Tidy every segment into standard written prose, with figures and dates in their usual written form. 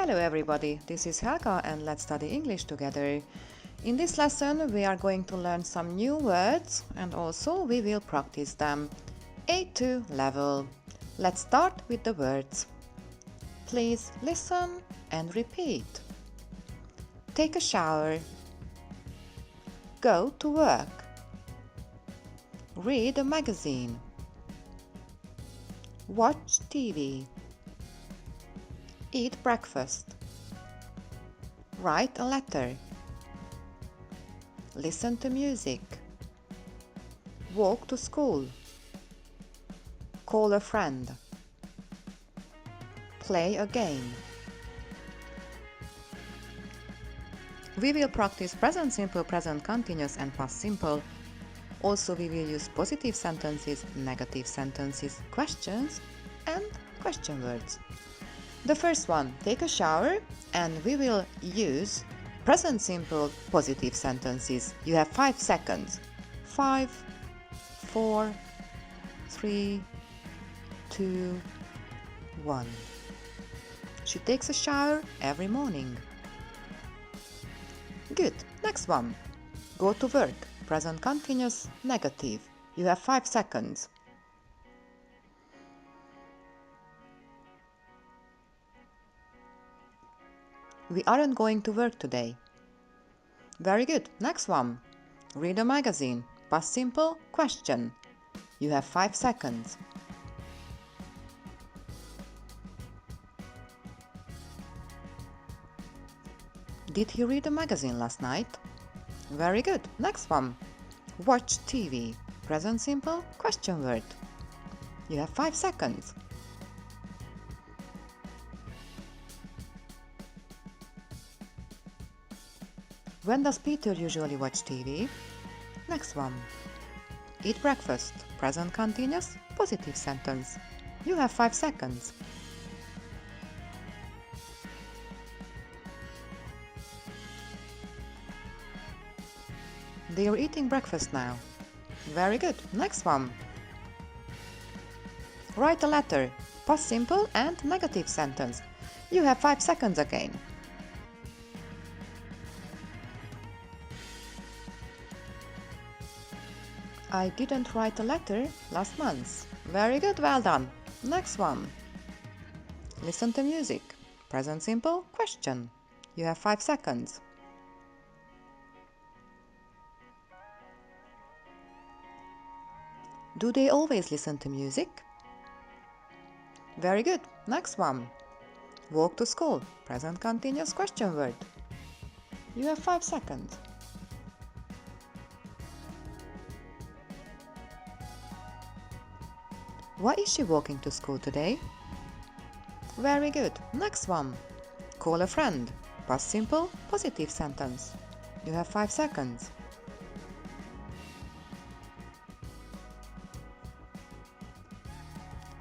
Hello everybody, this is Helga and let's study English together. In this lesson we are going to learn some new words and also we will practice them. A2 level. Let's start with the words. Please listen and repeat. Take a shower. Go to work. Read a magazine. Watch TV. Eat breakfast. Write a letter. Listen to music. Walk to school. Call a friend. Play a game. We will practice present simple, present continuous and past simple. Also we will use positive sentences, negative sentences, questions and question words. The first one, take a shower, and we will use present simple positive sentences. You have 5 seconds. 5, 4, 3, 2, 1. She takes a shower every morning. Good. Next one. Go to work. Present continuous, negative. You have 5 seconds. We aren't going to work today. Very good. Next one. Read a magazine. Past simple, question. You have 5 seconds. Did he read a magazine last night? Very good. Next one. Watch TV. Present simple, question word. You have 5 seconds. When does Peter usually watch TV? Next one. Eat breakfast. Present continuous, positive sentence. You have 5 seconds. They are eating breakfast now. Very good. Next one. Write a letter. Past simple and negative sentence. You have 5 seconds again. I didn't write a letter last month. Very good, well done. Next one. Listen to music. Present simple, question. You have 5 seconds. Do they always listen to music? Very good. Next one. Walk to school. Present continuous, question word. You have 5 seconds. Why is she walking to school today? Very good. Next one. Call a friend. Past simple, positive sentence. You have 5 seconds.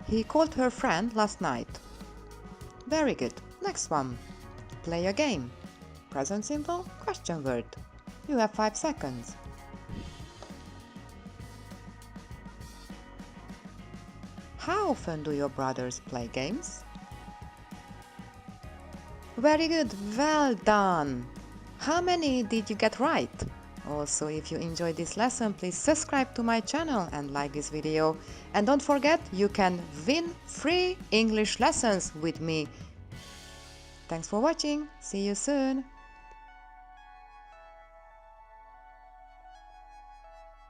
He called her friend last night. Very good. Next one. Play a game. Present simple, question word. You have 5 seconds. How often do your brothers play games? Very good, well done! How many did you get right? Also, if you enjoyed this lesson, please subscribe to my channel and like this video. And don't forget, you can win free English lessons with me. Thanks for watching, see you soon!